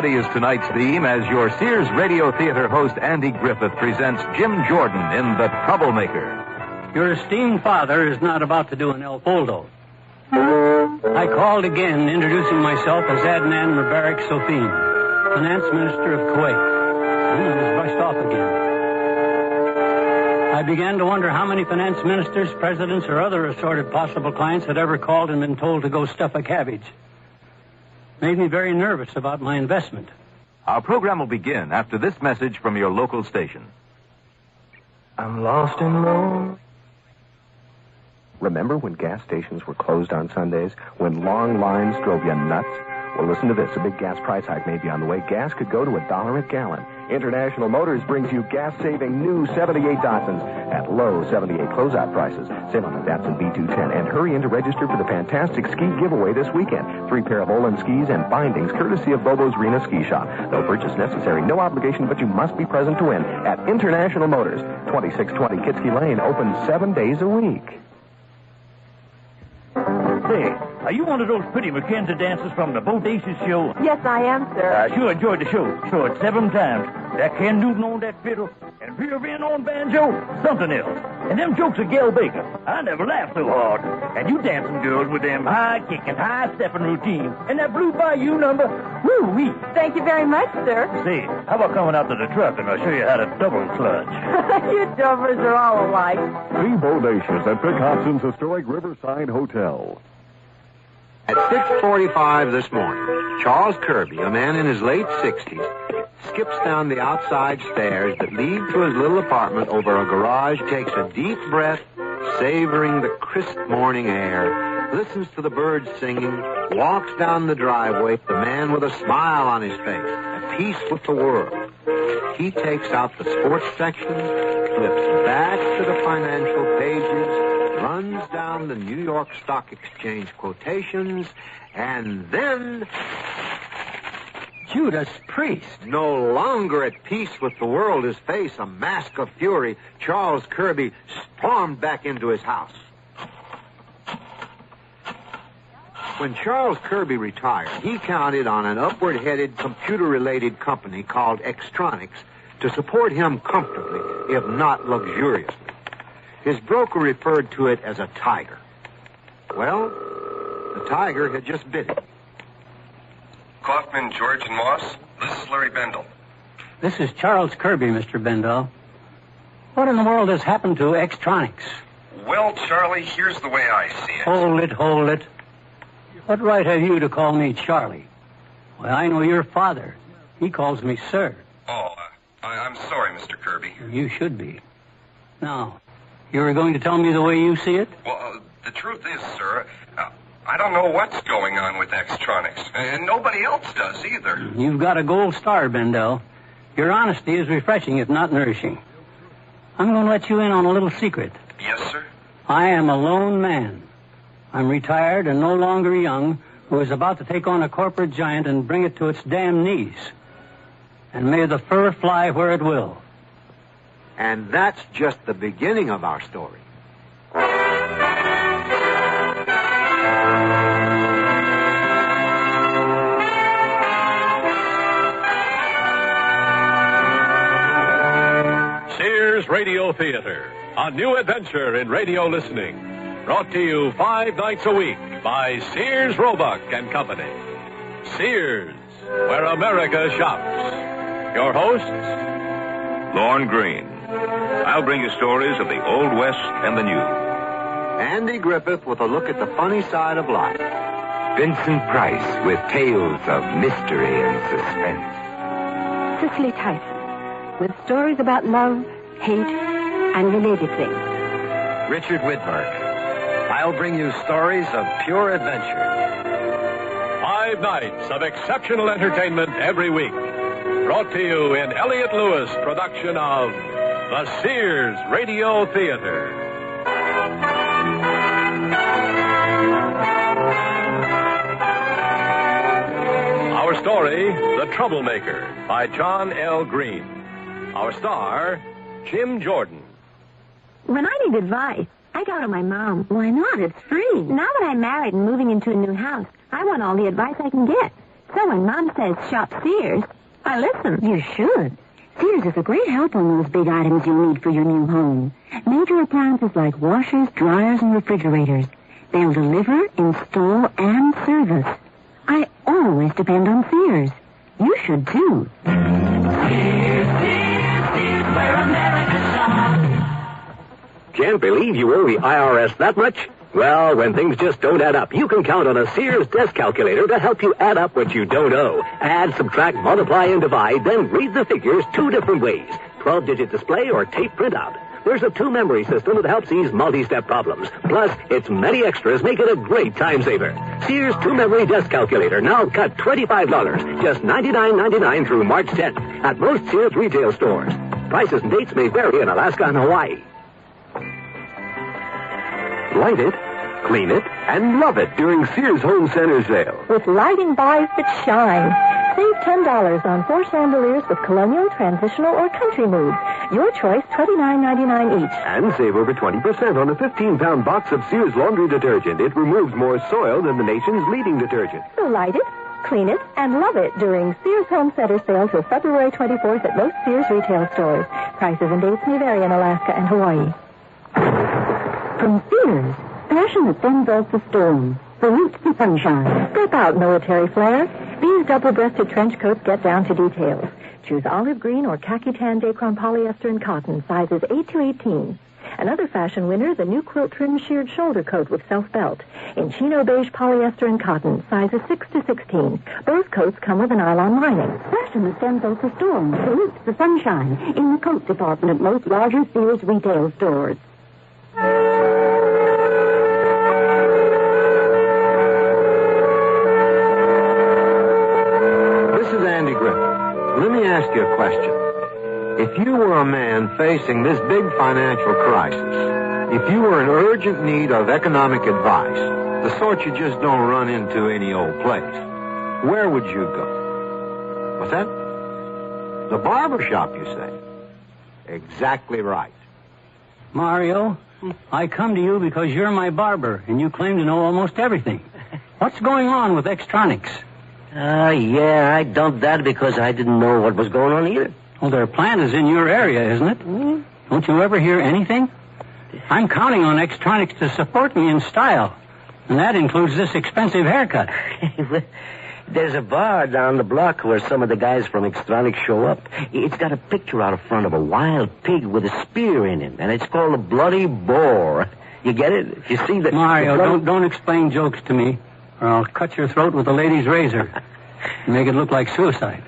steady is tonight's theme as your Sears Radio Theater host Andy Griffith presents Jim Jordan in The Troublemaker. Your esteemed father is not about to do an El Poldo. I called again, introducing myself as Adnan Mubarak Sofin, Finance Minister of Kuwait. And was brushed off again. I began to wonder how many finance ministers, presidents, or other assorted possible clients had ever called and been told to go stuff a cabbage. Made me very nervous about my investment. Our program will begin after this message from your local station. I'm lost and alone. Remember when gas stations were closed on Sundays? When long lines drove you nuts? Well, listen to this. A big gas price hike may be on the way. Gas could go to $1 a gallon. International Motors brings you gas-saving new 78 Datsuns at low 78 closeout prices. Save on the Datsun B210 and hurry in to register for the fantastic ski giveaway this weekend. 3 pair of Olin skis and bindings courtesy of Bobo's Rena Ski Shop. No purchase necessary, no obligation, but you must be present to win at International Motors, 2620 Kitsky Lane, open 7 days a week. Say, are you one of those pretty Mackenzie dancers from the Bodacious show? Yes, I am, sir. I sure enjoyed the show. Saw it 7 times. That Ken Newton on that fiddle and Vera Vin on banjo, something else. And them jokes of Gail Baker. I never laughed so hard. And you dancing girls with them high-kicking, high-stepping routines. And that Blue Bayou number, woo-wee. Thank you very much, sir. Say, how about coming out to the truck and I'll show you how to double clutch? You dopers are all alike. See Bodacious at Vic Hobson's historic Riverside Hotel. At 6:45 this morning, Charles Kirby, a man in his late 60s, skips down the outside stairs that lead to his little apartment over a garage, takes a deep breath, savoring the crisp morning air, listens to the birds singing, walks down the driveway, the man with a smile on his face, at peace with the world. He takes out the sports section, flips back to the financial pages, runs down the New York Stock Exchange quotations, and then... Judas Priest. No longer at peace with the world, his face a mask of fury, Charles Kirby stormed back into his house. When Charles Kirby retired, he counted on an upward-headed computer-related company called Extronics to support him comfortably, if not luxuriously. His broker referred to it as a tiger. Well, the tiger had just bit him. Kaufman, George, and Moss, this is Larry Bendel. This is Charles Kirby, Mr. Bendel. What in the world has happened to Extronics? Well, Charlie, here's the way I see it. Hold it. What right have you to call me Charlie? Well, I know your father. He calls me sir. Oh, I'm sorry, Mr. Kirby. You should be. Now, you were going to tell me the way you see it? Well, the truth is, sir, I don't know what's going on with Extronics, and nobody else does either. You've got a gold star, Bendel. Your honesty is refreshing, if not nourishing. I'm going to let you in on a little secret. Yes, sir? I am a lone man. I'm retired and no longer young, who is about to take on a corporate giant and bring it to its damn knees. And may the fur fly where it will. And that's just the beginning of our story. Sears Radio Theater, a new adventure in radio listening. Brought to you 5 nights a week by Sears Roebuck and Company. Sears, where America shops. Your hosts, Lorne Green. I'll bring you stories of the Old West and the New. Andy Griffith with a look at the funny side of life. Vincent Price with tales of mystery and suspense. Cicely Tyson with stories about love, hate, and related things. Richard Widmark. I'll bring you stories of pure adventure. 5 nights of exceptional entertainment every week. Brought to you in Elliott Lewis production of the Sears Radio Theater. Our story, The Troublemaker, by John L. Green. Our star, Jim Jordan. When I need advice, I go to my mom. Why not? It's free. Now that I'm married and moving into a new house, I want all the advice I can get. So when Mom says shop Sears, I listen. You should. Sears is a great help on those big items you need for your new home. Major appliances like washers, dryers, and refrigerators. They'll deliver, install, and service. I always depend on Sears. You should, too. Sears, where America shops. Can't believe you owe the IRS that much? Well, when things just don't add up, you can count on a Sears desk calculator to help you add up what you don't owe. Add, subtract, multiply, and divide, then read the figures 2 different ways. 12-digit display or tape printout. There's a 2-memory system that helps ease multi-step problems. Plus, its many extras make it a great time saver. Sears 2-memory desk calculator now cut $25, just $99.99 through March 10th at most Sears retail stores. Prices and dates may vary in Alaska and Hawaii. Light it, clean it, and love it during Sears Home Center sale. With lighting buys that shine. Save $10 on 4 chandeliers with colonial, transitional, or country mood. Your choice, $29.99 each. And save over 20% on a 15-pound box of Sears laundry detergent. It removes more soil than the nation's leading detergent. So light it, clean it, and love it during Sears Home Center sale till February 24th at most Sears retail stores. Prices and dates may vary in Alaska and Hawaii. From Sears, fashion that sends out the storm, salutes the sunshine. Step out, military flair. These double-breasted trench coats get down to details. Choose olive green or khaki tan Dacron polyester and cotton, sizes 8 to 18. Another fashion winner, the new quilt trim sheared shoulder coat with self-belt. In chino beige polyester and cotton, sizes 6 to 16. Both coats come with a nylon lining. Fashion that stands out the storm, salutes the sunshine, in the coat department at most larger Sears retail stores. Let me ask you a question. If you were a man facing this big financial crisis, if you were in urgent need of economic advice, the sort you just don't run into any old place, where would you go? What's that? The barber shop, you say? Exactly right. Mario, I come to you because you're my barber, and you claim to know almost everything. What's going on with Extronics? Yeah, I dumped that because I didn't know what was going on either. Well, their plant is in your area, isn't it? Mm-hmm. Don't you ever hear anything? I'm counting on Extronics to support me in style, and that includes this expensive haircut. There's a bar down the block where some of the guys from Extronics show up. It's got a picture out front of a wild pig with a spear in it, and it's called a bloody boar. You get it? You see the... Mario, don't explain jokes to me, or I'll cut your throat with a lady's razor and make it look like suicide.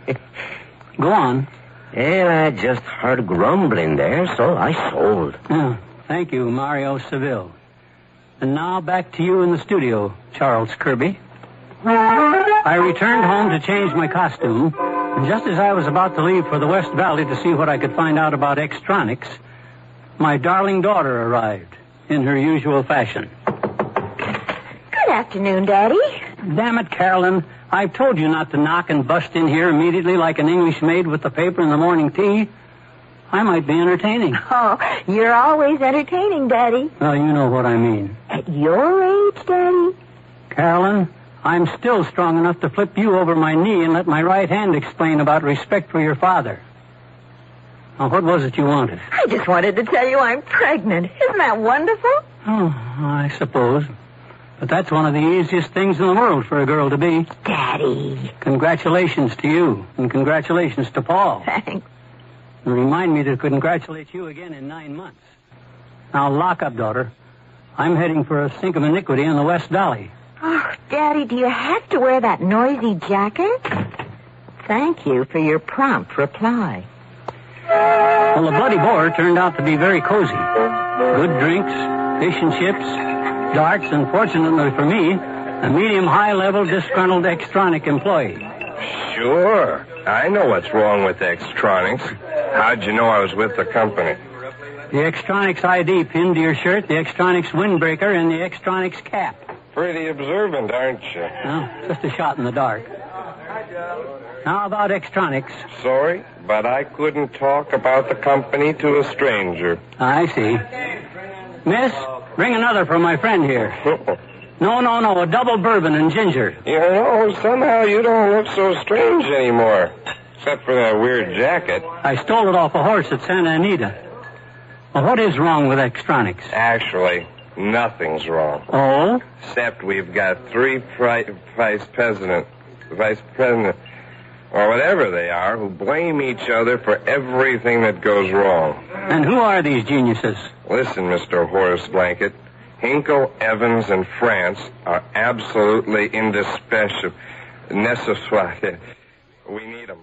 Go on. Well, I just heard grumbling there, so I sold. Oh, thank you, Mario Seville. And now back to you in the studio, Charles Kirby. I returned home to change my costume, and just as I was about to leave for the West Valley to see what I could find out about Extronics, my darling daughter arrived in her usual fashion. Good afternoon, Daddy. Damn it, Carolyn. I've told you not to knock and bust in here immediately like an English maid with the paper and the morning tea. I might be entertaining. Oh, you're always entertaining, Daddy. Well, you know what I mean. At your age, Daddy? Carolyn, I'm still strong enough to flip you over my knee and let my right hand explain about respect for your father. Now, what was it you wanted? I just wanted to tell you I'm pregnant. Isn't that wonderful? Oh, I suppose. But that's one of the easiest things in the world for a girl to be. Daddy. Congratulations to you, and congratulations to Paul. Thanks. And remind me to congratulate you again in 9 months. Now, lock up, daughter. I'm heading for a sink of iniquity in the West Valley. Oh, Daddy, do you have to wear that noisy jacket? Thank you for your prompt reply. Well, the Bloody Boar turned out to be very cozy. Good drinks, fish and chips, darts, and fortunately for me, a medium-high-level disgruntled Extronic employee. Sure. I know what's wrong with Extronics. How'd you know I was with the company? The Extronics ID pinned to your shirt, the Extronics windbreaker, and the Extronics cap. Pretty observant, aren't you? Well, just a shot in the dark. Now about Extronics. Sorry, but I couldn't talk about the company to a stranger. I see. Miss, bring another for my friend here. No, a double bourbon and ginger. You know, somehow you don't look so strange anymore. Except for that weird jacket. I stole it off a horse at Santa Anita. Well, what is wrong with Extronics? Actually, nothing's wrong. Oh? Except we've got 3 vice president, or whatever they are, who blame each other for everything that goes wrong. And who are these geniuses? Listen, Mr. Horace Blanket. Hinkle, Evans, and France are absolutely indispensable. Necessary. We need them.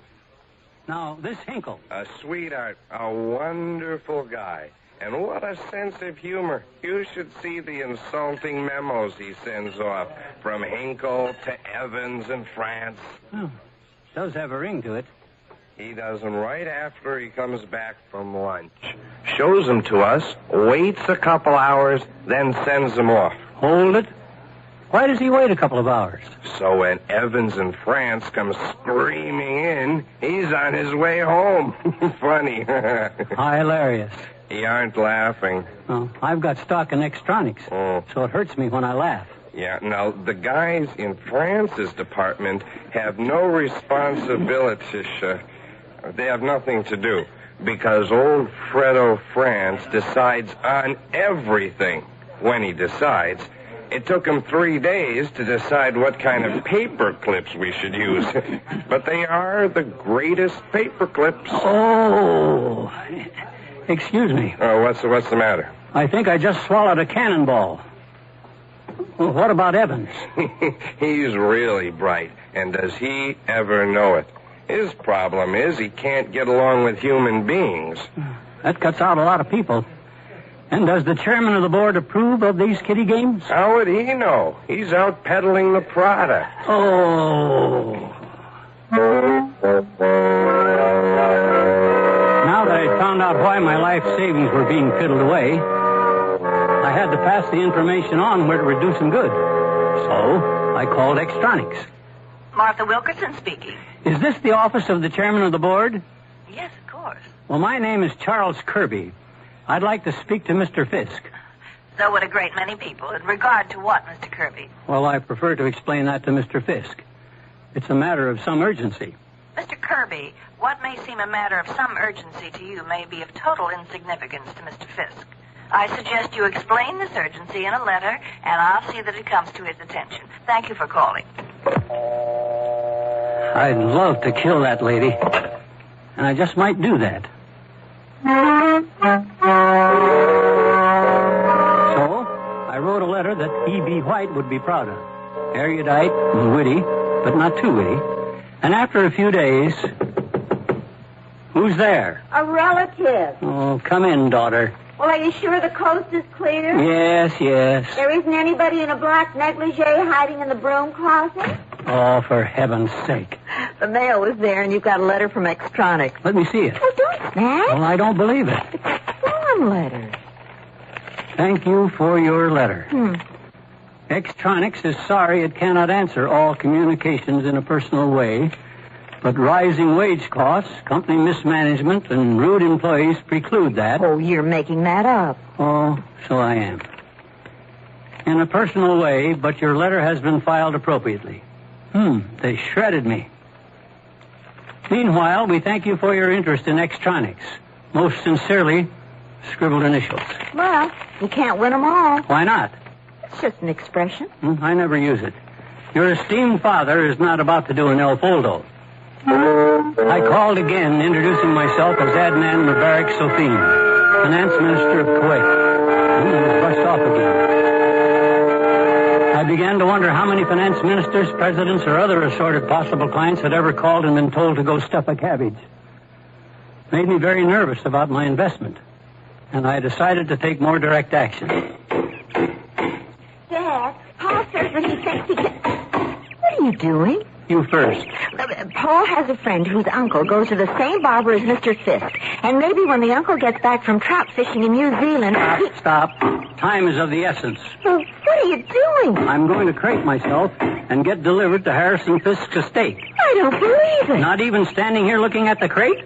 Now, this Hinkle. A sweetheart, a wonderful guy. And what a sense of humor. You should see the insulting memos he sends off from Hinkle to Evans and France. Oh, does have a ring to it. He does them right after he comes back from lunch. Shows them to us, waits a couple hours, then sends them off. Hold it. Why does he wait a couple of hours? So when Evans and France come screaming in, he's on his way home. Funny. Hilarious. You aren't laughing. Oh, I've got stock in Extronics, so it hurts me when I laugh. Yeah, now, the guys in France's department have no responsibility. They have nothing to do, because old Fredo France decides on everything when he decides. It took him 3 days to decide what kind of paper clips we should use. But they are the greatest paper clips. Oh, excuse me. Oh, what's the matter? I think I just swallowed a cannonball. Well, what about Evans? He's really bright, and does he ever know it? His problem is he can't get along with human beings. That cuts out a lot of people. And does the chairman of the board approve of these kiddie games? How would he know? He's out peddling the product. Oh. Now that I found out why my life savings were being fiddled away, I had to pass the information on where it would do some good. So I called Extronics. Martha Wilkerson speaking. Is this the office of the chairman of the board? Yes, of course. Well, my name is Charles Kirby. I'd like to speak to Mr. Fisk. So would a great many people. In regard to what, Mr. Kirby? Well, I prefer to explain that to Mr. Fisk. It's a matter of some urgency. Mr. Kirby, what may seem a matter of some urgency to you may be of total insignificance to Mr. Fisk. I suggest you explain this urgency in a letter, and I'll see that it comes to his attention. Thank you for calling. I'd love to kill that lady, and I just might do that. So, I wrote a letter that E.B. White would be proud of. Erudite and witty, but not too witty. And after a few days... Who's there? A relative. Oh, come in, daughter. Well, are you sure the coast is clear? Yes. There isn't anybody in a black negligee hiding in the broom closet? Oh, for heaven's sake. The mail was there, and you've got a letter from Extronics. Let me see it. Oh, don't snap. Well, I don't believe it. It's a form letter. Thank you for your letter. Extronics is sorry it cannot answer all communications in a personal way, but rising wage costs, company mismanagement, and rude employees preclude that. Oh, you're making that up. Oh, so I am. In a personal way, but your letter has been filed appropriately. They shredded me. Meanwhile, we thank you for your interest in Extronics. Most sincerely, scribbled initials. Well, you can't win them all. Why not? It's just an expression. I never use it. Your esteemed father is not about to do an El Foldo. I called again, introducing myself as Adnan Mubarak Sofin, Finance Minister of Kuwait. He was brushed off again. I began to wonder how many finance ministers, presidents, or other assorted possible clients had ever called and been told to go stuff a cabbage. Made me very nervous about my investment, and I decided to take more direct action. Dad, Paul says that he thinks he can... What are you doing? You first. Paul has a friend whose uncle goes to the same barber as Mr. Fisk. And maybe when the uncle gets back from trout fishing in New Zealand... Stop. Time is of the essence. Well, what are you doing? I'm going to crate myself and get delivered to Harrison Fisk's estate. I don't believe it. Not even standing here looking at the crate?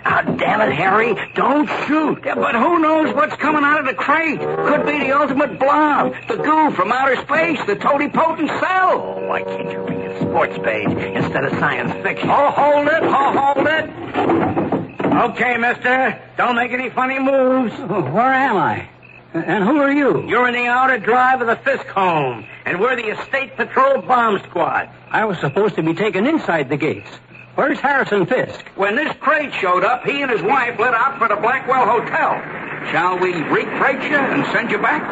Oh, damn it, Harry. Don't shoot. Yeah, but who knows what's coming out of the crate? Could be the ultimate blob, the goo from outer space, the totipotent cell. Oh, why can't you read a sports page instead of science fiction? Oh, hold it. Okay, mister. Don't make any funny moves. Where am I? And who are you? You're in the outer drive of the Fisk home, and we're the Estate Patrol Bomb Squad. I was supposed to be taken inside the gates. Where's Harrison Fisk? When this crate showed up, he and his wife lit out for the Blackwell Hotel. Shall we re-crate you and send you back?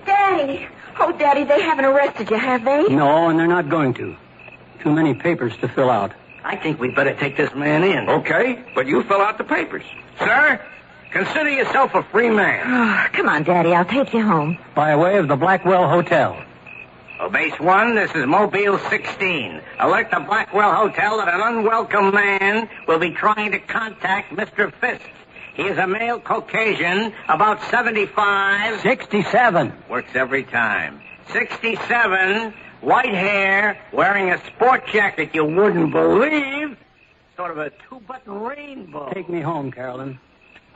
Daddy! Oh, Daddy, they haven't arrested you, have they? No, and they're not going to. Too many papers to fill out. I think we'd better take this man in. Okay, but you fill out the papers. Sir, consider yourself a free man. Oh, come on, Daddy, I'll take you home. By way of the Blackwell Hotel. Oh, Base 1, this is Mobile 16. Alert the Blackwell Hotel that an unwelcome man will be trying to contact Mr. Fisk. He is a male Caucasian, about 75. 67. Works every time. 67, white hair, wearing a sport jacket you wouldn't believe. Sort of a two-button rainbow. Take me home, Carolyn.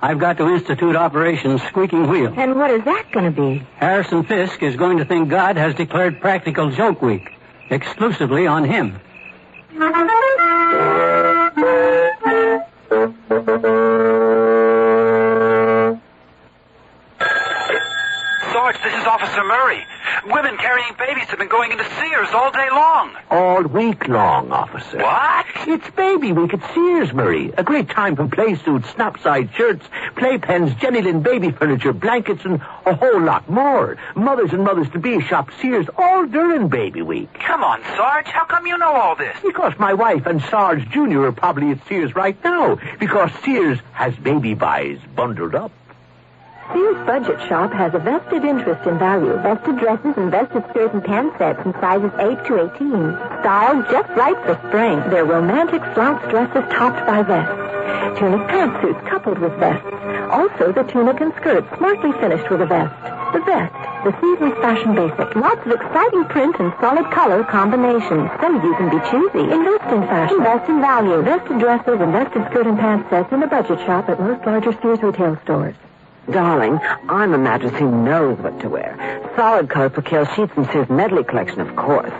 I've got to institute Operation Squeaking Wheel. And what is that going to be? Harrison Fisk is going to think God has declared Practical Joke Week exclusively on him. Sarge, this is Officer Murray. Women carrying babies have been going into Sears all day long. All week long, officer. What? It's baby week at Sears, Murray. A great time for play suits, snap-side shirts, playpens, Jennylyn baby furniture, blankets, and a whole lot more. Mothers and mothers-to-be shop Sears all during baby week. Come on, Sarge. How come you know all this? Because my wife and Sarge Jr. are probably at Sears right now. Because Sears has baby buys bundled up. Sears Budget Shop has a vested interest in value. Vested dresses and vested skirt and pant sets in sizes 8 to 18. Styled just right for spring. They're romantic flounce dresses topped by vests. Tunic pantsuits coupled with vests. Also the tunic and skirt smartly finished with a vest. The vest, the season's fashion basic. Lots of exciting print and solid color combinations. So you can be choosy. Invest in fashion. Invest in value. Vested dresses and vested skirt and pant sets in the Budget Shop at most larger Sears retail stores. Darling, I'm a mattress who knows what to wear. Solid color percale sheets and Sears Medley collection, of course.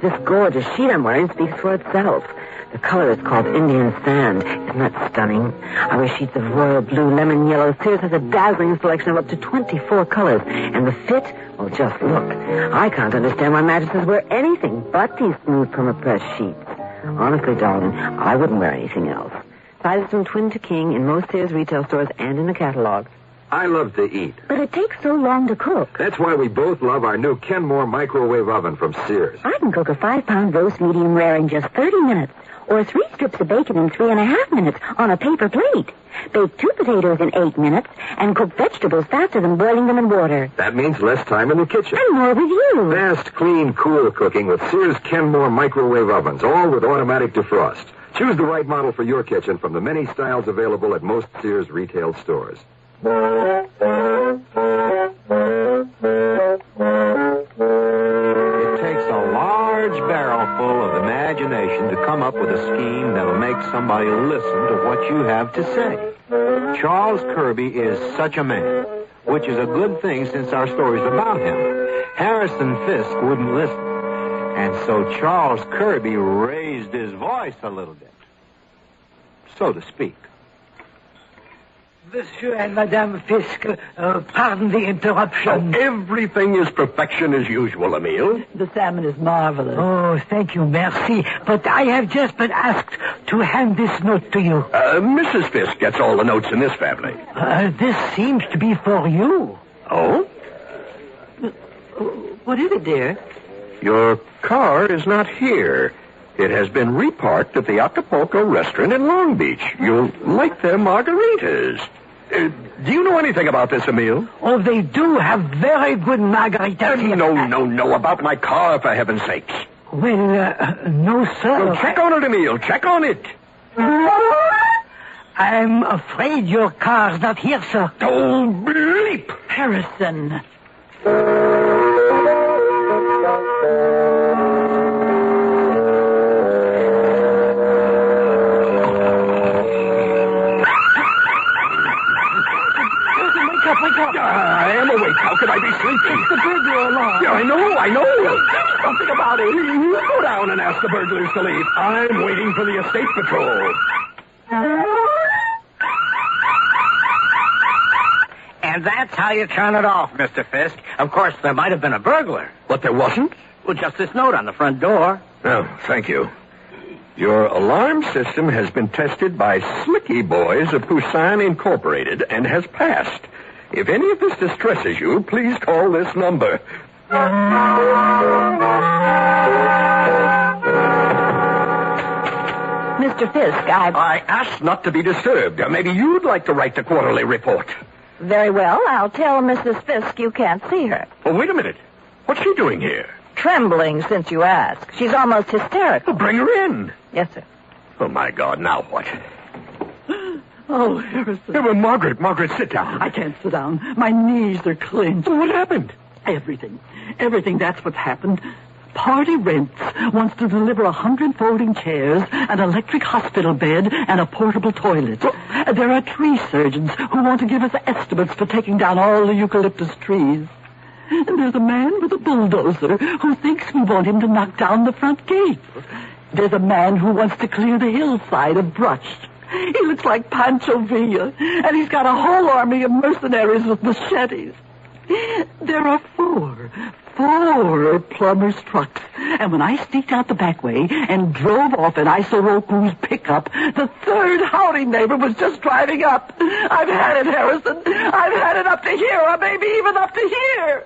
This gorgeous sheet I'm wearing speaks for itself. The color is called Indian Sand. Isn't that stunning? I wear sheets of royal blue, lemon yellow. Sears has a dazzling selection of up to 24 colors. And the fit, well, just look. I can't understand why mattresses wear anything but these smooth perma-pressed sheets. Honestly, darling, I wouldn't wear anything else. Sizes from twin to king in most Sears retail stores and in the catalog. I love to eat. But it takes so long to cook. That's why we both love our new Kenmore microwave oven from Sears. I can cook a 5-pound roast medium rare in just 30 minutes. Or 3 strips of bacon in 3.5 minutes on a paper plate. Bake 2 potatoes in 8 minutes and cook vegetables faster than boiling them in water. That means less time in the kitchen. And more with you. Fast, clean, cool cooking with Sears Kenmore microwave ovens, all with automatic defrost. Choose the right model for your kitchen from the many styles available at most Sears retail stores. It takes a large barrel full of imagination to come up with a scheme that'll make somebody listen to what you have to say. Charles Kirby is such a man, which is a good thing since our story's about him. Harrison Fisk wouldn't listen, and so Charles Kirby raised his voice a little bit, so to speak. Monsieur and Madame Fisk, pardon the interruption. Everything is perfection as usual, Emile. The salmon is marvelous. Oh, thank you, merci. But I have just been asked to hand this note to you. Mrs. Fisk gets all the notes in this family. This seems to be for you. Oh? What is it, dear? Your car is not here. It has been reparked at the Acapulco restaurant in Long Beach. You'll like their margaritas. Do you know anything about this, Emile? Oh, they do have very good margaritas. No. About my car, for heaven's sakes. Well, no, sir. Well, check on it, Emile. Check on it. I'm afraid your car's not here, sir. Oh, bleep. Harrison. sleeping. It's the burglar alarm. Yeah, I know. Do something about it. Go down and ask the burglars to leave. I'm waiting for the estate patrol. And that's how you turn it off, Mr. Fisk. Of course, there might have been a burglar. But there wasn't? Well, just this note on the front door. Oh, thank you. Your alarm system has been tested by Slicky Boys of Poussin Incorporated and has passed. If any of this distresses you, please call this number. Mr. Fisk, I asked not to be disturbed. Maybe you'd like to write the quarterly report. Very well. I'll tell Mrs. Fisk you can't see her. Oh, wait a minute. What's she doing here? Trembling since you asked. She's almost hysterical. Well, bring her in. Yes, sir. Oh, my God, now what? Oh, Harrison. Hey, well, Margaret, sit down. I can't sit down. My knees are clenched. What happened? Everything, that's what's happened. Party Rents wants to deliver 100 folding chairs, an electric hospital bed, and a portable toilet. There are tree surgeons who want to give us estimates for taking down all the eucalyptus trees. And there's a man with a bulldozer who thinks we want him to knock down the front gate. There's a man who wants to clear the hillside of brush. He looks like Pancho Villa, and he's got a whole army of mercenaries with machetes. There are four plumber's trucks. And when I sneaked out the back way and drove off in Isoroku's pickup, the third howdy neighbor was just driving up. I've had it, Harrison. I've had it up to here, or maybe even up to here.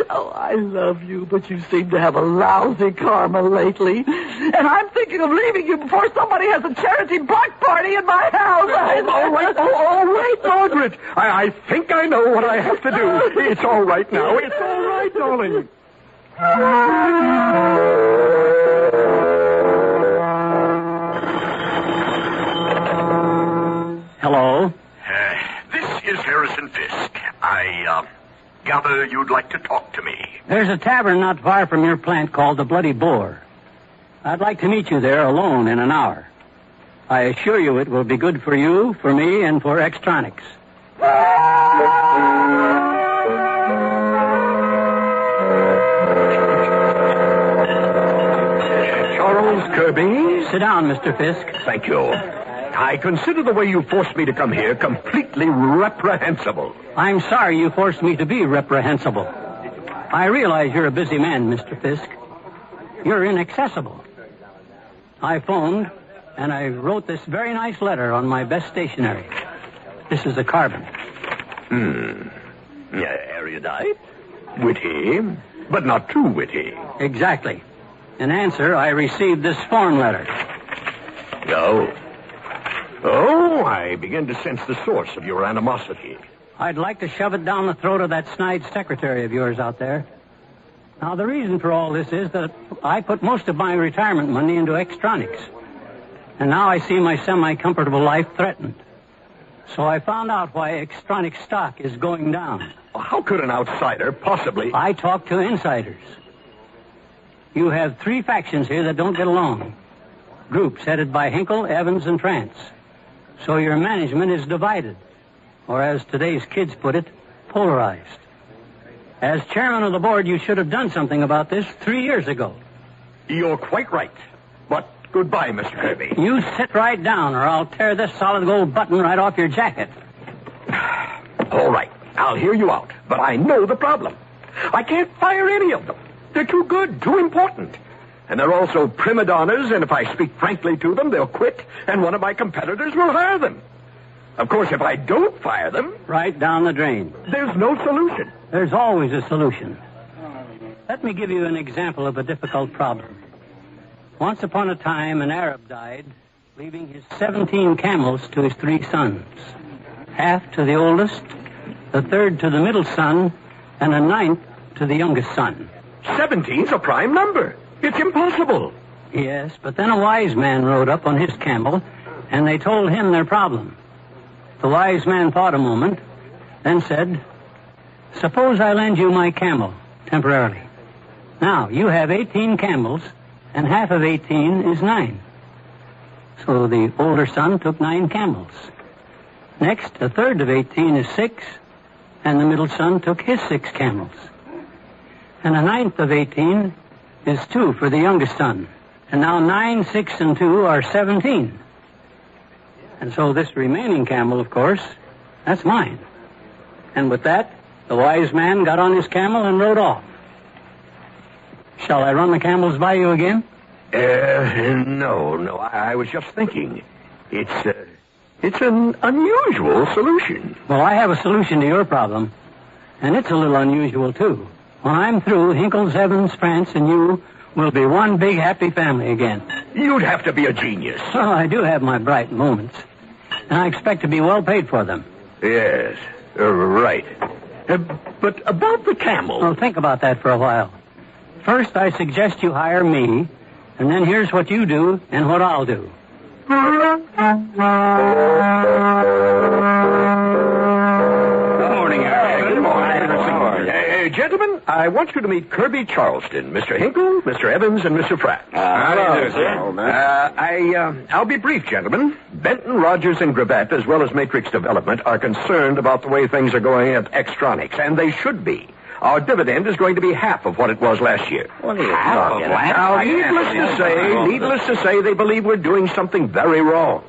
Oh, I love you, but you seem to have a lousy karma lately. And I'm thinking of leaving you before somebody has a charity block party in my house. All right, Margaret. I think I know what I have to do. It's all right now. It's all right, darling. Hello? This is Harrison Fisk. I gather you'd like to talk to me. There's a tavern not far from your plant called the Bloody Boar. I'd like to meet you there alone in an hour. I assure you it will be good for you, for me, and for Extronics. Kirby? Sit down, Mr. Fisk. Thank you. I consider the way you forced me to come here completely reprehensible. I'm sorry you forced me to be reprehensible. I realize you're a busy man, Mr. Fisk. You're inaccessible. I phoned, and I wrote this very nice letter on my best stationery. This is a carbon. Erudite, witty, but not too witty. Exactly. In answer, I received this form letter. Oh, I begin to sense the source of your animosity. I'd like to shove it down the throat of that snide secretary of yours out there. Now, the reason for all this is that I put most of my retirement money into Extronics. And now I see my semi-comfortable life threatened. So I found out why Extronics stock is going down. How could an outsider possibly... I talk to insiders. You have 3 factions here that don't get along. Groups headed by Hinkle, Evans, and France. So your management is divided. Or as today's kids put it, polarized. As chairman of the board, you should have done something about this 3 years ago. You're quite right. But goodbye, Mr. Kirby. You sit right down, or I'll tear this solid gold button right off your jacket. All right. I'll hear you out. But I know the problem. I can't fire any of them. They're too good, too important. And they're also prima donnas, and if I speak frankly to them, they'll quit, and one of my competitors will hire them. Of course, if I don't fire them... Right down the drain. There's no solution. There's always a solution. Let me give you an example of a difficult problem. Once upon a time, an Arab died, leaving his 17 camels to his 3 sons. Half to the oldest, the third to the middle son, and a 9th to the youngest son. 17's a prime number. It's impossible. Yes, but then a wise man rode up on his camel, and they told him their problem. The wise man thought a moment, then said, "Suppose I lend you my camel, temporarily. Now, you have 18 camels, and half of 18 is 9. So the older son took 9 camels. Next, a third of 18 is 6, and the middle son took his 6 camels. And a ninth of 18 is 2 for the youngest son. And now 9, 6, and 2 are 17. And so this remaining camel, of course, that's mine. And with that, the wise man got on his camel and rode off. Shall I run the camels by you again? No. I was just thinking. It's an unusual solution. Well, I have a solution to your problem. And it's a little unusual, too. When I'm through, Hinkles, Evans, France, and you will be one big happy family again. You'd have to be a genius. Well, I do have my bright moments. And I expect to be well paid for them. Yes, right. But about the camel... Well, think about that for a while. First, I suggest you hire me, and then here's what you do and what I'll do. Good morning, Harry. Good morning. Gentlemen, I want you to meet Kirby Charleston, Mr. Hinkle, Mr. Evans, and Mr. Pratt. How do you do, sir? I'll be brief, gentlemen. Benton, Rogers, and Gravette, as well as Matrix Development, are concerned about the way things are going at Extronics, and they should be. Our dividend is going to be half of what it was last year. What are you talking about? Now, needless to say, they believe we're doing something very wrong.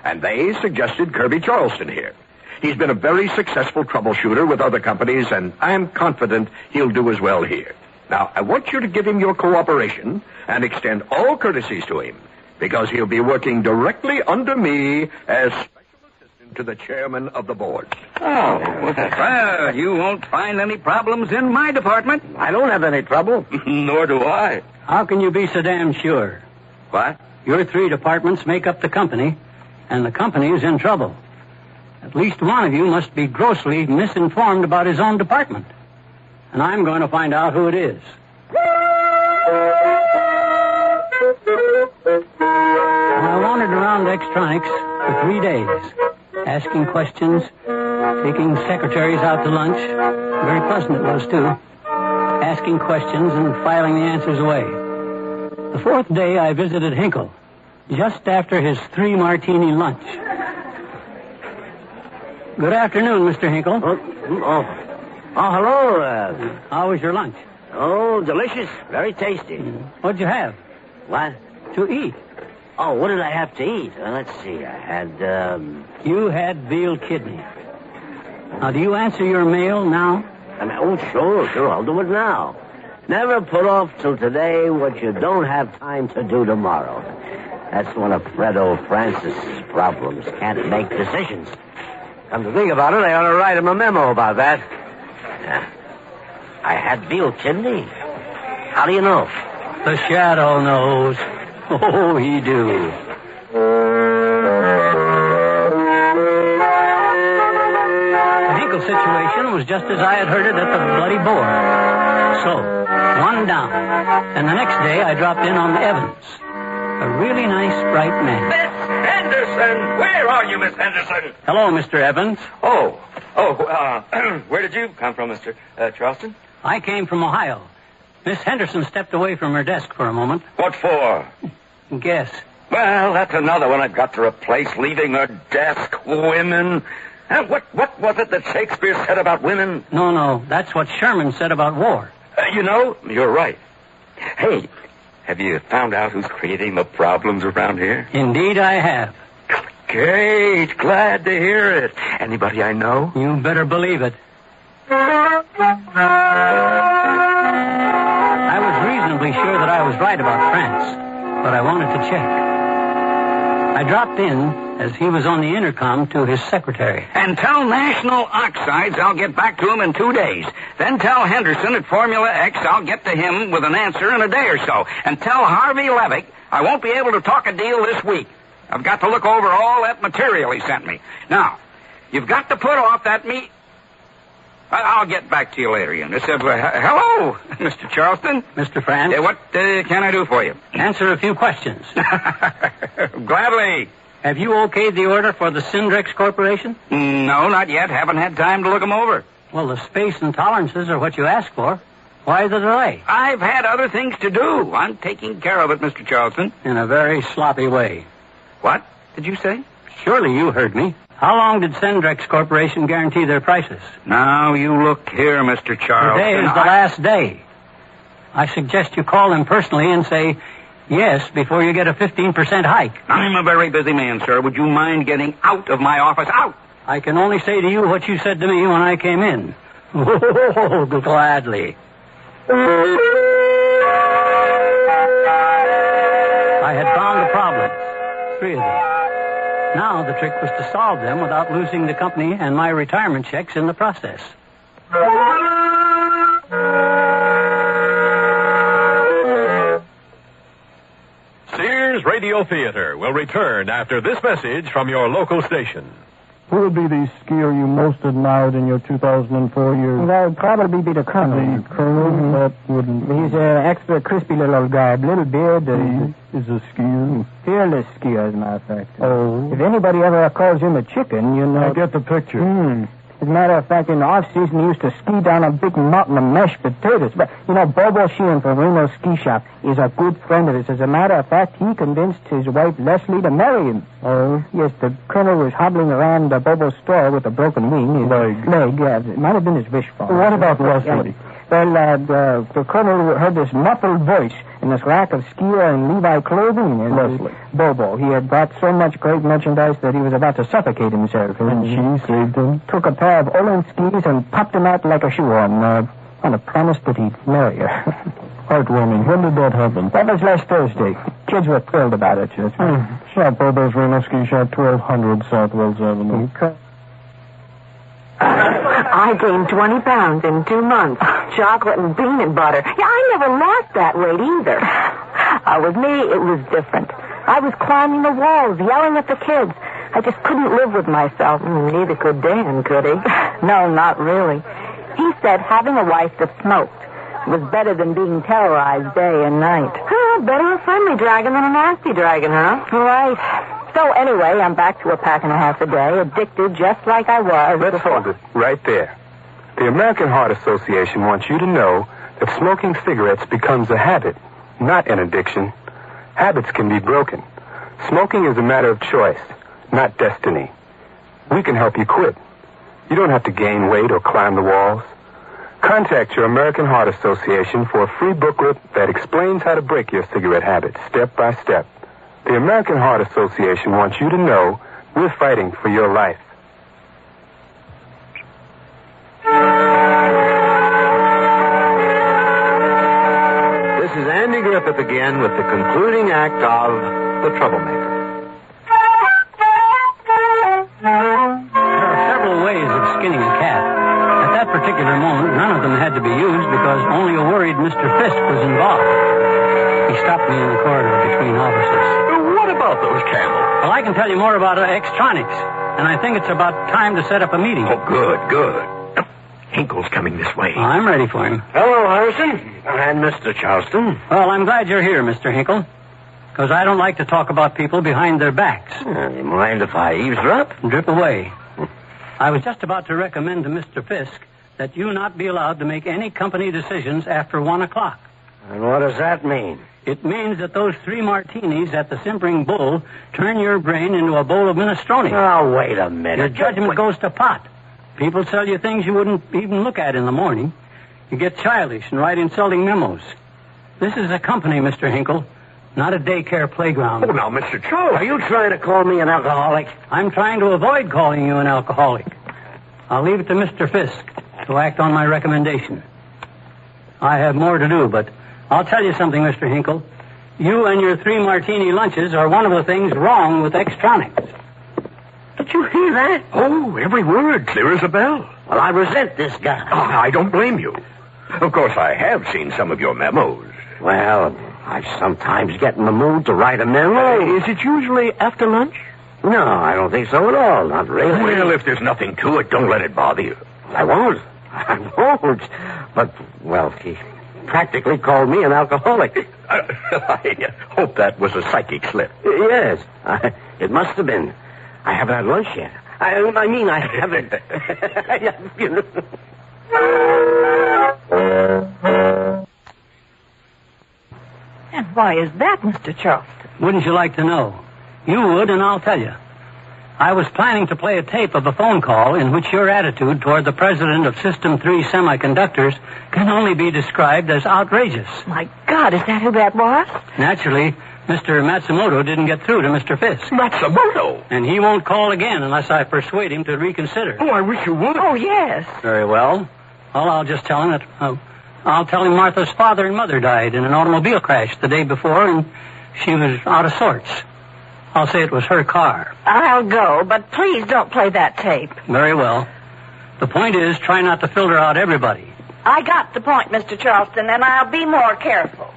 And they suggested Kirby Charleston here. He's been a very successful troubleshooter with other companies, and I'm confident he'll do as well here. Now, I want you to give him your cooperation and extend all courtesies to him, because he'll be working directly under me as special assistant to the chairman of the board. Oh, well, you won't find any problems in my department. I don't have any trouble. Nor do I. How can you be so damn sure? What? Your 3 departments make up the company, and the company is in trouble. At least one of you must be grossly misinformed about his own department. And I'm going to find out who it is. I wandered around Extronics for 3 days, asking questions, taking secretaries out to lunch. Very pleasant it was, too. Asking questions and filing the answers away. The 4th day, I visited Hinkle, just after his 3-martini lunch. Good afternoon, Mr. Hinkle. Hello. How was your lunch? Oh, delicious. Very tasty. What'd you have? What? To eat. Oh, what did I have to eat? Let's see. I had, You had veal kidney. Now, do you answer your mail now? Sure. I'll do it now. Never put off till today what you don't have time to do tomorrow. That's one of Fredo Francis's problems. Can't make decisions. Come to think about it, I ought to write him a memo about that. Yeah. I had veal kidney. How do you know? The shadow knows. Oh, he do. The Hinkle situation was just as I had heard it at the Bloody Boar. So, one down. And the next day I dropped in on Evans. A really nice, bright man. Miss Henderson! Where are you, Miss Henderson? Hello, Mr. Evans. Where did you come from, Mr. Charleston? I came from Ohio. Miss Henderson stepped away from her desk for a moment. What for? Guess. Well, that's another one I've got to replace, leaving her desk. Women. What was it that Shakespeare said about women? No. That's what Sherman said about war. You're right. Hey, have you found out who's creating the problems around here? Indeed I have. Great. Glad to hear it. Anybody I know? You better believe it. I was reasonably sure that I was right about France, but I wanted to check. I dropped in as he was on the intercom to his secretary. And tell National Oxides I'll get back to him in 2 days. Then tell Henderson at Formula X I'll get to him with an answer in a day or so. And tell Harvey Levick I won't be able to talk a deal this week. I've got to look over all that material he sent me. Now, you've got to put off that meet. I'll get back to you later, Eunice. Hello, Mr. Charleston. Mr. France. What can I do for you? Answer a few questions. Gladly. Have you okayed the order for the Syndrex Corporation? No, not yet. Haven't had time to look them over. Well, the space and tolerances are what you asked for. Why the delay? I've had other things to do. I'm taking care of it, Mr. Charleston. In a very sloppy way. What did you say? Surely you heard me. How long did Syndrex Corporation guarantee their prices? Now, you look here, Mr. Charleston. Today is the last day. I suggest you call them personally and say yes before you get a 15% hike. I'm a very busy man, sir. Would you mind getting out of my office? Out! I can only say to you what you said to me when I came in. Oh, gladly. I had found the problem. 3 of them. Now the trick was to solve them without losing the company and my retirement checks in the process. Sears Radio Theater will return after this message from your local station. Who would be the skier you most admired in your 2004 years? That would probably be the Colonel. The Colonel? Mm-hmm. That wouldn't... He's an extra crispy little old guy, little beard. He is a skier? Fearless skier, as a matter of fact. Oh. If anybody ever calls him a chicken, you know... I get the picture. As a matter of fact, in the off-season, he used to ski down a big mountain of mashed potatoes. But, you know, Bobo Sheehan from Reno Ski Shop is a good friend of his. As a matter of fact, he convinced his wife, Leslie, to marry him. Oh? Yes, the Colonel was hobbling around Bobo's store with a broken wing. His leg, yeah. It might have been his wishbone. What about Leslie? Well, the Colonel heard this muffled voice in this rack of skier and Levi clothing. And Leslie. Bobo. He had bought so much great merchandise that he was about to suffocate himself. And she saved him? Took a pair of Olin skis and popped him out like a shoe on a promise that he'd marry her. Heartwarming. When did that happen? That was last Thursday. Kids were thrilled about it. Shop Bobo's Reno Ski Shop, 1200 South Wells Avenue. I gained 20 pounds in 2 months. Chocolate and peanut butter. Yeah, I never lost that weight either. With me, it was different. I was climbing the walls, yelling at the kids. I just couldn't live with myself. Neither could Dan, could he? No, not really. He said having a wife that smoked was better than being terrorized day and night. Better a friendly dragon than a nasty dragon, huh? Right. So anyway, I'm back to a pack and a half a day, addicted just like I was. Let's hold it right there. The American Heart Association wants you to know that smoking cigarettes becomes a habit, not an addiction. Habits can be broken. Smoking is a matter of choice, not destiny. We can help you quit. You don't have to gain weight or climb the walls. Contact your American Heart Association for a free booklet that explains how to break your cigarette habit step by step. The American Heart Association wants you to know we're fighting for your life. This is Andy Griffith again with the concluding act of The Troublemaker. There are several ways of skinning a cat. At that particular moment, none of them had to be used because only a worried Mr. Fisk was involved. He stopped me in the corridor between offices. What about those camels? Well, I can tell you more about Extronics, and I think it's about time to set up a meeting. Oh, good. Hinkle's coming this way. I'm ready for him. Hello, Harrison. And Mr. Charleston. Well, I'm glad you're here, Mr. Hinkle, because I don't like to talk about people behind their backs. You mind if I eavesdrop? Drip away. I was just about to recommend to Mr. Fisk that you not be allowed to make any company decisions after 1 o'clock. And what does that mean? It means that those 3 martinis at the Simpering Bull turn your brain into a bowl of minestrone. Oh, wait a minute. Your judgment goes to pot. People tell you things you wouldn't even look at in the morning. You get childish and write insulting memos. This is a company, Mr. Hinkle, not a daycare playground. Oh, now, Mr. Charles, are you trying to call me an alcoholic? I'm trying to avoid calling you an alcoholic. I'll leave it to Mr. Fisk to act on my recommendation. I have more to do, but I'll tell you something, Mr. Hinkle. You and your 3 martini lunches are one of the things wrong with Extronics. Did you hear that? Oh, every word, clear as a bell. Well, I resent this guy. Oh, I don't blame you. Of course, I have seen some of your memos. Well, I sometimes get in the mood to write a memo. Is it usually after lunch? No, I don't think so at all. Not really. Well, if there's nothing to it, don't let it bother you. I won't. But, well, he practically called me an alcoholic. I hope that was a psychic slip. Yes, it must have been. I haven't had lunch yet. I mean, I haven't. And why is that, Mr. Charleston? Wouldn't you like to know? You would, and I'll tell you. I was planning to play a tape of a phone call in which your attitude toward the president of System 3 Semiconductors can only be described as outrageous. My God, is that who that was? Naturally, Mr. Matsumoto didn't get through to Mr. Fisk. Matsumoto? And he won't call again unless I persuade him to reconsider. Oh, I wish you would. Oh, yes. Very well. Well, I'll just tell him that... I'll tell him Martha's father and mother died in an automobile crash the day before, and she was out of sorts. I'll say it was her car. I'll go, but please don't play that tape. Very well. The point is, try not to filter out everybody. I got the point, Mr. Charleston, and I'll be more careful.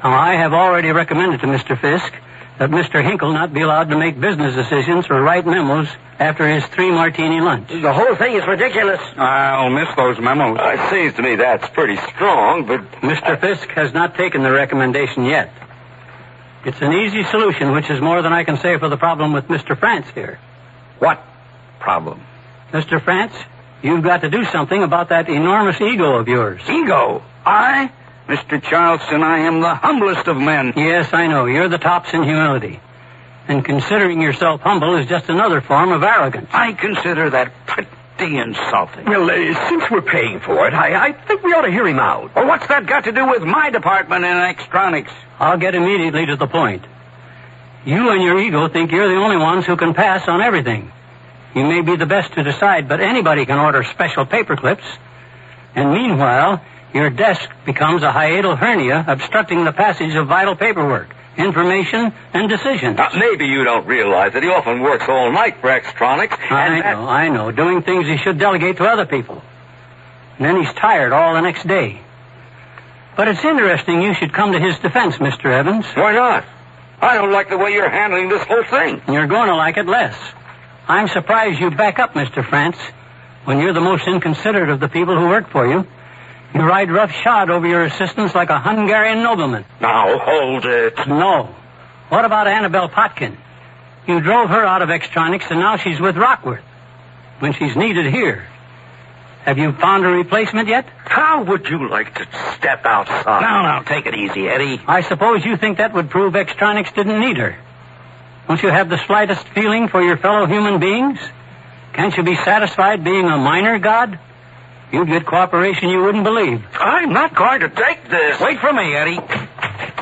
Now, I have already recommended to Mr. Fisk that Mr. Hinkle not be allowed to make business decisions or write memos after his 3-martini lunch. The whole thing is ridiculous. I'll miss those memos. It seems to me that's pretty strong, but... Mr. Fisk has not taken the recommendation yet. It's an easy solution, which is more than I can say for the problem with Mr. France here. What problem? Mr. France, you've got to do something about that enormous ego of yours. Ego? I? Mr. Charleston, I am the humblest of men. Yes, I know. You're the tops in humility. And considering yourself humble is just another form of arrogance. I consider that pretty insulting. Well, since we're paying for it, I think we ought to hear him out. Well, what's that got to do with my department in electronics? I'll get immediately to the point. You and your ego think you're the only ones who can pass on everything. You may be the best to decide, but anybody can order special paper clips. And meanwhile, your desk becomes a hiatal hernia obstructing the passage of vital paperwork, information, and decisions. Maybe you don't realize that he often works all night for electronics. I know. Doing things he should delegate to other people. And then he's tired all the next day. But it's interesting you should come to his defense, Mr. Evans. Why not? I don't like the way you're handling this whole thing. You're going to like it less. I'm surprised you back up, Mr. France, when you're the most inconsiderate of the people who work for you. You ride roughshod over your assistants like a Hungarian nobleman. Now, hold it. No. What about Annabelle Potkin? You drove her out of Extronics, and now she's with Rockworth, when she's needed here. Have you found a replacement yet? How would you like to step outside? Now, take it easy, Eddie. I suppose you think that would prove Extronics didn't need her. Don't you have the slightest feeling for your fellow human beings? Can't you be satisfied being a minor god? You'd get cooperation you wouldn't believe. I'm not going to take this. Wait for me, Eddie.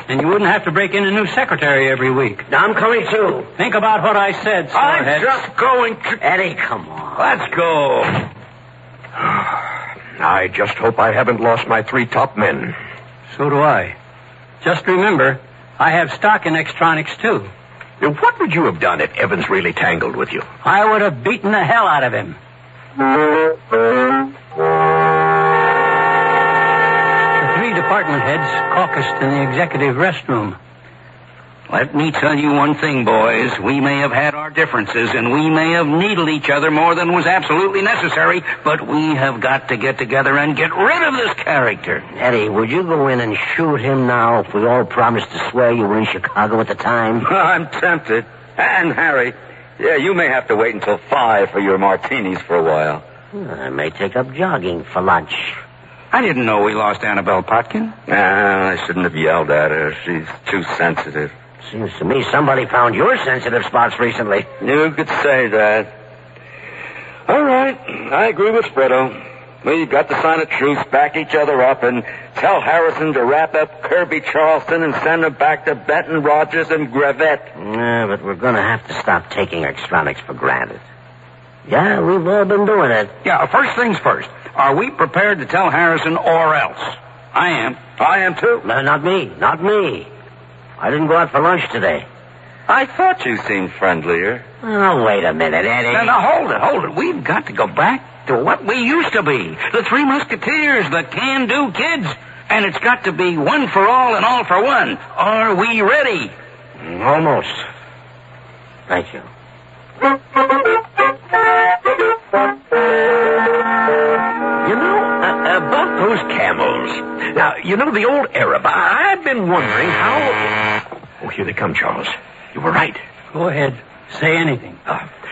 And you wouldn't have to break in a new secretary every week. I'm coming too. Think about what I said, I'm Sorehead. just going to... Eddie, come on. Let's go. I just hope I haven't lost my 3 top men. So do I. Just remember, I have stock in Extronics, too. What would you have done if Evans really tangled with you? I would have beaten the hell out of him. The 3 department heads caucused in the executive restroom. Let me tell you one thing, boys. We may have had our differences, and we may have needled each other more than was absolutely necessary, but we have got to get together and get rid of this character. Eddie, would you go in and shoot him now if we all promised to swear you were in Chicago at the time? I'm tempted. And, Harry, you may have to wait until 5 for your martinis for a while. I may take up jogging for lunch. I didn't know we lost Annabelle Potkin. I shouldn't have yelled at her. She's too sensitive. Seems to me somebody found your sensitive spots recently. You could say that. All right. I agree with Fredo. We've got to sign a truce, back each other up, and tell Harrison to wrap up Kirby Charleston and send him back to Benton, Rogers, and Gravette. Yeah, but we're going to have to stop taking Extronics for granted. Yeah, we've all been doing it. Yeah, first things first. Are we prepared to tell Harrison or else? I am. I am, too. No, not me. Not me. I didn't go out for lunch today. I thought you seemed friendlier. Oh, wait a minute, Eddie. Now, hold it. We've got to go back to what we used to be. The 3 Musketeers, the can-do kids. And it's got to be one for all and all for one. Are we ready? Almost. Thank you. About those camels. Now, the old Arab. I've been wondering how... Oh, here they come, Charles. You were right. Go ahead. Say anything.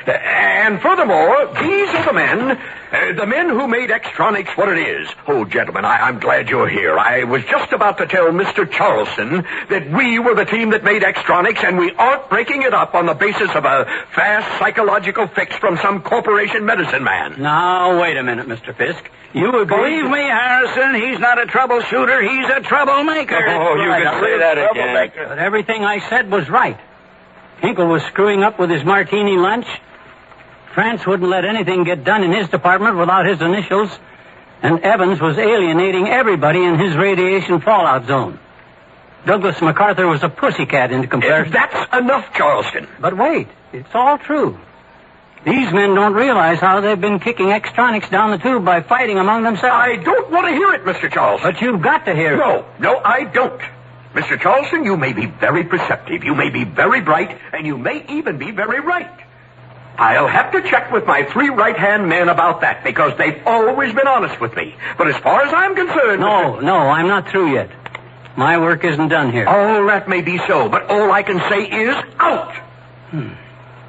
And furthermore, these are the men who made Extronics what it is. Oh, gentlemen, I'm glad you're here. I was just about to tell Mr. Charleston that we were the team that made Extronics, and we aren't breaking it up on the basis of a fast psychological fix from some corporation medicine man. Now, wait a minute, Mr. Fisk. You agree? Believe me, Harrison, he's not a troubleshooter. He's a troublemaker. Oh, you can say that again. But everything I said was right. Hinkle was screwing up with his martini lunch. France wouldn't let anything get done in his department without his initials. And Evans was alienating everybody in his radiation fallout zone. Douglas MacArthur was a pussycat in comparison. That's enough, Charleston. But wait, it's all true. These men don't realize how they've been kicking Extronics down the tube by fighting among themselves. I don't want to hear it, Mr. Charleston. But you've got to hear it. No, I don't. Mr. Charleston, you may be very perceptive, you may be very bright, and you may even be very right. I'll have to check with my 3 right-hand men about that, because they've always been honest with me. But as far as I'm concerned... No, I'm not through yet. My work isn't done here. Oh, that may be so, but all I can say is out!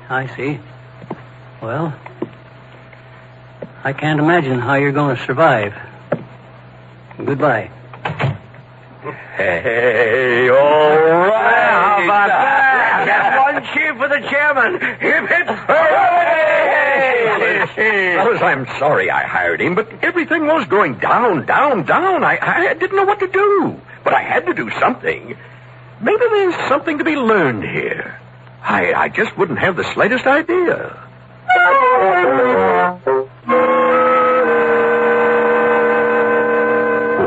I see. Well, I can't imagine how you're going to survive. Goodbye. Hey, all right. How about that? That's one cheer for the chairman. Hip, hip, hooray! Fellas, I'm sorry I hired him, but everything was going down. I didn't know what to do, but I had to do something. Maybe there's something to be learned here. I just wouldn't have the slightest idea.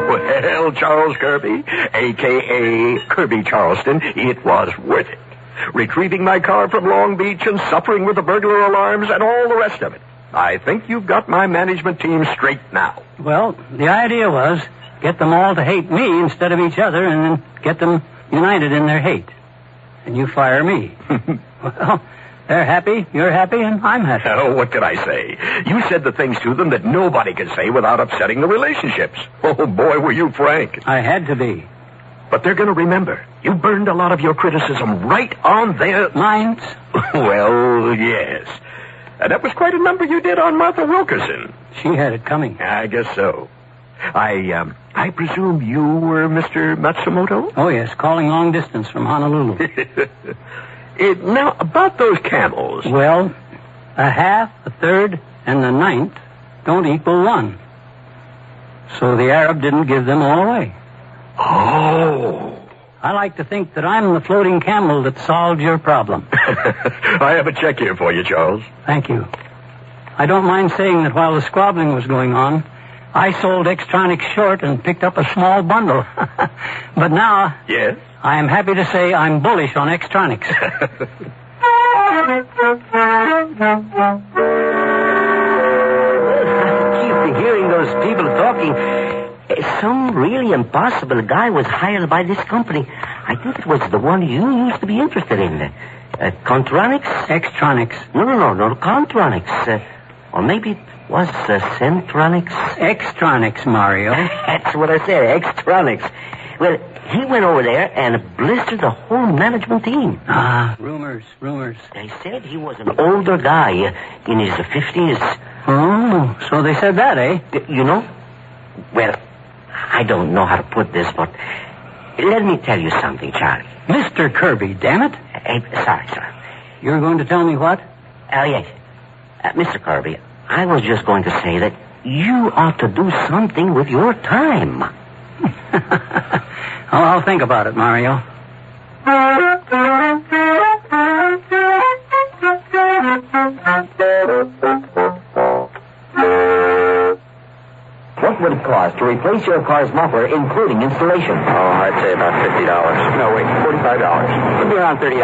Well, Charles Kirby, a.k.a. Kirby Charleston, it was worth it. Retrieving my car from Long Beach and suffering with the burglar alarms and all the rest of it. I think you've got my management team straight now. Well, the idea was get them all to hate me instead of each other and then get them united in their hate. And you fire me. Well, they're happy, you're happy, and I'm happy. Oh, what could I say? You said the things to them that nobody could say without upsetting the relationships. Oh, boy, were you frank. I had to be. But they're going to remember. You burned a lot of your criticism right on their... minds? Well, yes. That was quite a number you did on Martha Wilkerson. She had it coming. I guess so. I presume you were Mr. Matsumoto? Oh, yes, calling long distance from Honolulu. Now, about those camels... Well, a half, a third, and the 9th don't equal 1. So the Arab didn't give them all away. Oh. I like to think that I'm the floating camel that solved your problem. I have a check here for you, Charles. Thank you. I don't mind saying that while the squabbling was going on, I sold Extronics short and picked up a small bundle. But now... Yes? I am happy to say I'm bullish on Extronics. Keep hearing those people talking. Some really impossible guy was hired by this company. I think it was the one you used to be interested in. Contronics? Extronics. No, Contronics. Or maybe it was Centronics. Extronics, Mario. That's what I said, Extronics. Well, he went over there and blistered the whole management team. Rumors. They said he was an older guy in his 50s. Oh, so they said that, eh? You know? Well, I don't know how to put this, but let me tell you something, Charlie. Mr. Kirby, damn it. Sorry. You're going to tell me what? Yes. Mr. Kirby, I was just going to say that you ought to do something with your time. I'll think about it, Mario. What would it cost to replace your car's muffler, including installation? Oh, I'd say about $50. No, wait, $45. It'd be around $30.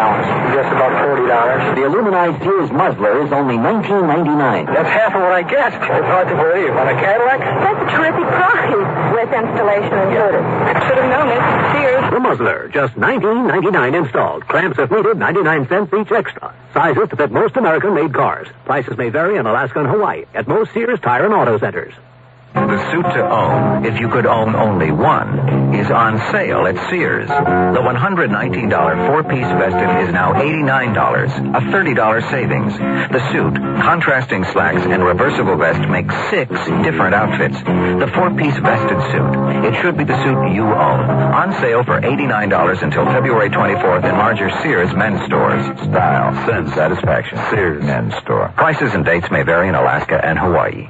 Just about $40. The aluminized Sears muffler is only $19.99. That's half of what I guessed. It's hard to believe. On a Cadillac? That's a terrific price with installation included. Should have known it. Sears. The muzzler, just $19.99 installed. Clamps if needed, 99 cents each extra. Sizes to fit most American-made cars. Prices may vary in Alaska and Hawaii at most Sears Tire and Auto Centers. The suit to own, if you could own only one, is on sale at Sears. The $119 four-piece vested is now $89, a $30 savings. The suit, contrasting slacks, and reversible vest make 6 different outfits. The four-piece vested suit, it should be the suit you own. On sale for $89 until February 24th in larger Sears men's stores. Style, sense, satisfaction. Sears men's store. Prices and dates may vary in Alaska and Hawaii.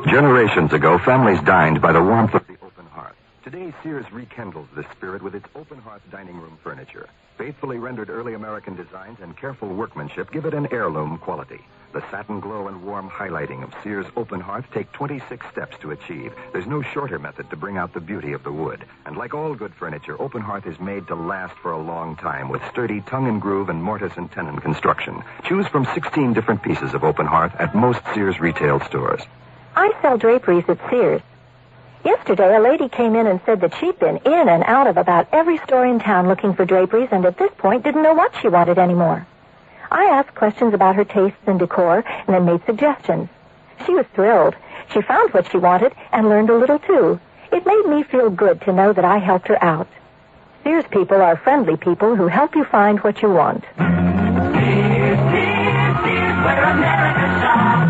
Generations ago, families dined by the warmth of the open hearth. Today, Sears rekindles this spirit with its open hearth dining room furniture. Faithfully rendered early American designs and careful workmanship give it an heirloom quality. The satin glow and warm highlighting of Sears open hearth take 26 steps to achieve. There's no shorter method to bring out the beauty of the wood. And like all good furniture, open hearth is made to last for a long time with sturdy tongue and groove and mortise and tenon construction. Choose from 16 different pieces of open hearth at most Sears retail stores. I sell draperies at Sears. Yesterday, a lady came in and said that she'd been in and out of about every store in town looking for draperies and at this point didn't know what she wanted anymore. I asked questions about her tastes and decor and then made suggestions. She was thrilled. She found what she wanted and learned a little, too. It made me feel good to know that I helped her out. Sears people are friendly people who help you find what you want. Sears, where America shops.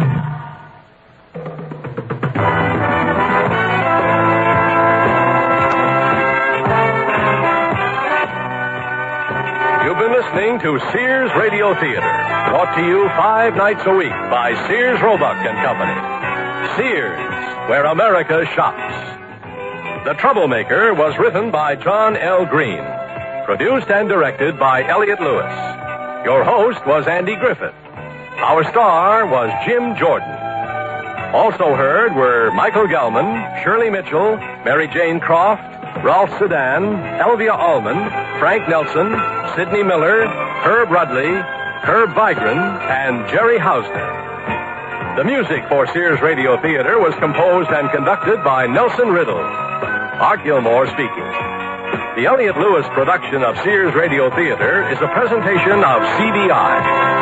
You've been listening to Sears Radio Theater, brought to you 5 nights a week by Sears Roebuck and Company. Sears, where America shops. The Troublemaker was written by John L. Green, produced and directed by Elliott Lewis. Your host was Andy Griffith. Our star was Jim Jordan. Also heard were Michael Gelman, Shirley Mitchell, Mary Jane Croft, Ralph Sedan, Elvia Allman, Frank Nelson, Sidney Miller, Herb Rudley, Herb Vigran, and Jerry Hausner. The music for Sears Radio Theater was composed and conducted by Nelson Riddle. Art Gilmore speaking. The Elliott Lewis production of Sears Radio Theater is a presentation of CBI.